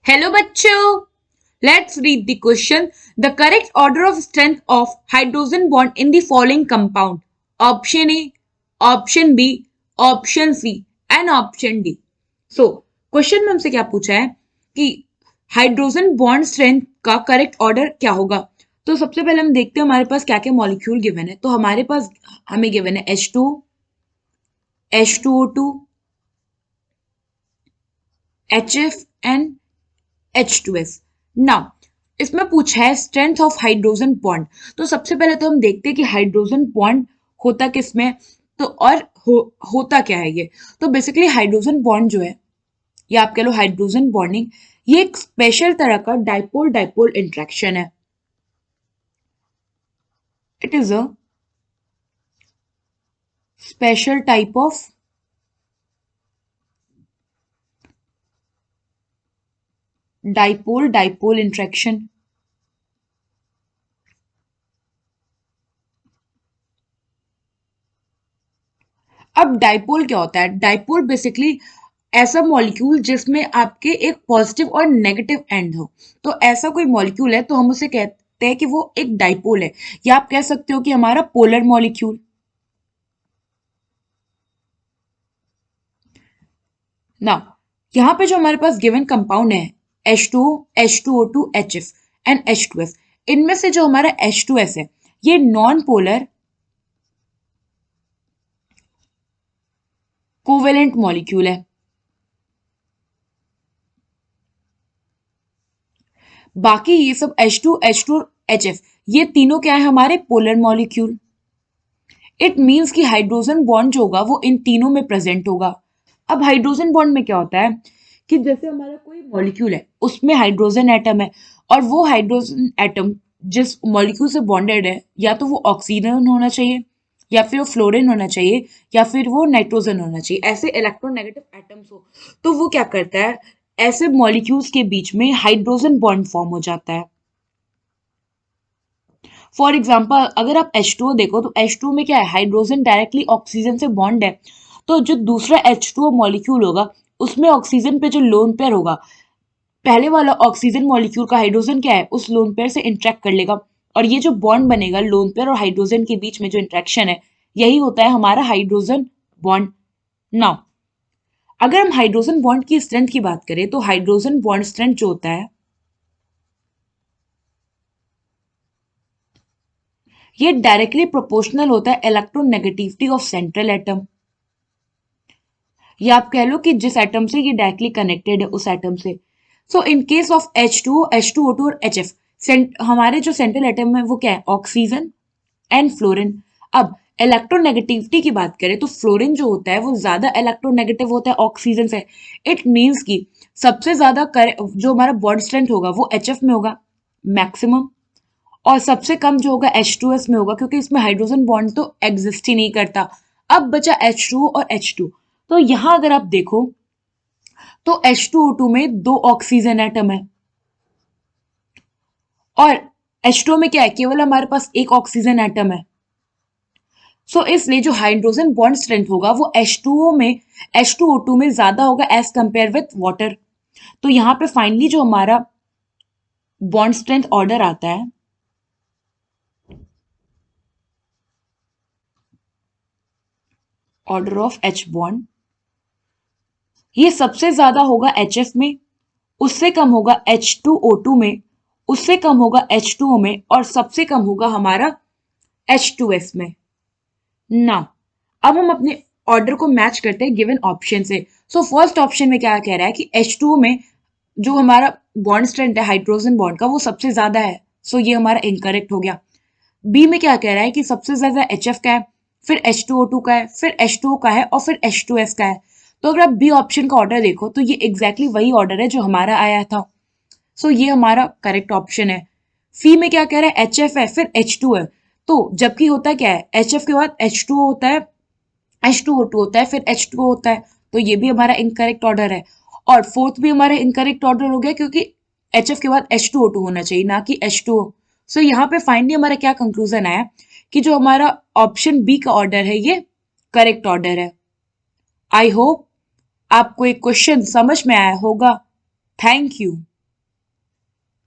Hello bachcho, let's read the question. The correct order of strength of hydrogen bond in the following compound. Option A, option B, option C and option D. So, question में हमसे क्या पूछा है कि hydrogen bond strength का correct order क्या होगा। तो सबसे पहले हम देखते हैं हमारे पास क्या क्या मॉलिक्यूल गिवन है। तो हमारे पास हमें गिवन है H2, H2O2, HF and H2S। Now इसमें पूछा है स्ट्रेंथ ऑफ हाइड्रोजन बॉन्ड। तो सबसे पहले तो हम देखते हैं कि हाइड्रोजन बॉन्ड होता किसमें, तो और होता क्या है ये। तो बेसिकली हाइड्रोजन बॉन्ड जो है, या आप कह लो हाइड्रोजन बॉन्डिंग, ये एक स्पेशल तरह का डाइपोल डाइपोल इंटरेक्शन है। It is a special type of dipole dipole interaction. अब डाइपोल क्या होता है? डाइपोल बेसिकली ऐसा मॉलिक्यूल जिसमें आपके एक पॉजिटिव और नेगेटिव एंड हो। तो ऐसा कोई मॉलिक्यूल है तो हम उसे कहते हैं कि वो एक डाइपोल है, या आप कह सकते हो कि हमारा पोलर मॉलिक्यूल। ना यहाँ पे जो हमारे पास गिवन कंपाउंड है H2O, H2O2, HF and H2S, इनमें से जो हमारा H2S है ये नॉन पोलर कोवेलेंट मॉलिक्यूल है। बाकी ये सब H2, H2 और HF ये तीनों क्या है? हमारे पोलर मॉलिक्यूल। इट मीन्स कि हाइड्रोजन बॉन्ड जो होगा वो इन तीनों में प्रेजेंट होगा। अब हाइड्रोजन बॉन्ड में क्या होता है कि जैसे हमारा कोई मॉलिक्यूल है उसमें हाइड्रोजन एटम है, और वो हाइड्रोजन एटम जिस मॉलिक्यूल से बॉन्डेड है, या तो वो ऑक्सीजन होना चाहिए, या फिर वो फ्लोरीन होना चाहिए, या फिर वो नाइट्रोजन होना चाहिए। ऐसे इलेक्ट्रोनेगेटिव एटम्स हो तो वो क्या करता है, ऐसे मॉलिक्यूल्स के बीच में हाइड्रोजन बॉन्ड फॉर्म हो जाता है। फॉर एग्जाम्पल अगर आप H2O देखो तो H2O में क्या है, हाइड्रोजन डायरेक्टली ऑक्सीजन से बॉन्ड है। तो जो दूसरा H2O मॉलिक्यूल होगा उसमें ऑक्सीजन पे जो लोन पेयर होगा, पहले वाला ऑक्सीजन मॉलिक्यूल का हाइड्रोजन क्या है, उस लोन पेयर से इंटरेक्ट कर लेगा, और ये जो बॉन्ड बनेगा लोन पेयर और हाइड्रोजन के बीच में जो इंटरेक्शन है, यही होता है हमारा हाइड्रोजन बॉन्ड। नाउ अगर हम हाइड्रोजन बॉन्ड की स्ट्रेंथ की बात करें तो हाइड्रोजन बॉन्ड स्ट्रेंथ जो होता है ये डायरेक्टली प्रोपोर्शनल होता है इलेक्ट्रोनेगेटिविटी ऑफ सेंट्रल एटम, या आप कह लो कि जिस एटम से ये डायरेक्टली कनेक्टेड है उस एटम से। सो in case of H2O, H2O2 और HF, हमारे जो सेंट्रल एटम है वो क्या है, ऑक्सीजन एंड फ्लोरीन। अब इलेक्ट्रोनेगेटिविटी की बात करें तो फ्लोरीन जो होता है वो ज्यादा इलेक्ट्रोनेगेटिव होता है ऑक्सीजन से। इट मीन्स कि सबसे ज्यादा जो हमारा बॉन्ड स्ट्रेंथ होगा वो HF में होगा मैक्सिमम, और सबसे कम जो होगा H2S में होगा, क्योंकि इसमें हाइड्रोजन बॉन्ड तो एग्जिस्ट ही नहीं करता। अब बचा H2O और H2। तो यहां अगर आप देखो तो H2O2 में 2 ऑक्सीजन एटम है, और H2O में क्या है, केवल हमारे पास एक ऑक्सीजन एटम है। सो इसलिए जो हाइड्रोजन बॉन्ड स्ट्रेंथ होगा वो H2O में, H2O2 में ज्यादा होगा एज कंपेयर विथ वाटर। तो यहाँ पे फाइनली जो हमारा बॉन्ड स्ट्रेंथ ऑर्डर आता है, ऑर्डर ऑफ H बॉन्ड, ये सबसे ज्यादा होगा HF में, उससे कम होगा H2O2 में, उससे कम होगा H2O में, और सबसे कम होगा हमारा H2S में। ना अब हम अपने ऑर्डर को मैच करते हैं गिवन ऑप्शन से। सो फर्स्ट ऑप्शन में क्या कह रहा है कि H2O में जो हमारा बॉन्ड स्ट्रेंथ है हाइड्रोजन बॉन्ड का वो सबसे ज्यादा है। सो ये हमारा इनकरेक्ट हो गया। बी में क्या कह रहा है कि सबसे ज्यादा HF का है, फिर H2O2 का है, फिर H2O का है, और फिर H2S का है। तो अगर आप बी ऑप्शन का ऑर्डर देखो तो ये एग्जैक्टली वही ऑर्डर है जो हमारा आया था। सो ये हमारा करेक्ट ऑप्शन है। सी में क्या कह रहा है, HF है फिर H2 है। तो जबकि होता क्या है, HF के बाद H2O होता है, H2O2 होता है, फिर H2O होता है। तो ये भी हमारा इनकरेक्ट ऑर्डर है। और फोर्थ भी हमारा इनकरेक्ट ऑर्डर हो गया, क्योंकि HF के बाद H2O2 होना चाहिए, ना कि H2O। सो यहाँ पे फाइनली हमारा क्या कंक्लूजन आया कि जो हमारा ऑप्शन बी का ऑर्डर है ये करेक्ट ऑर्डर है। आई होप आपको एक क्वेश्चन समझ में आया होगा। Thank you.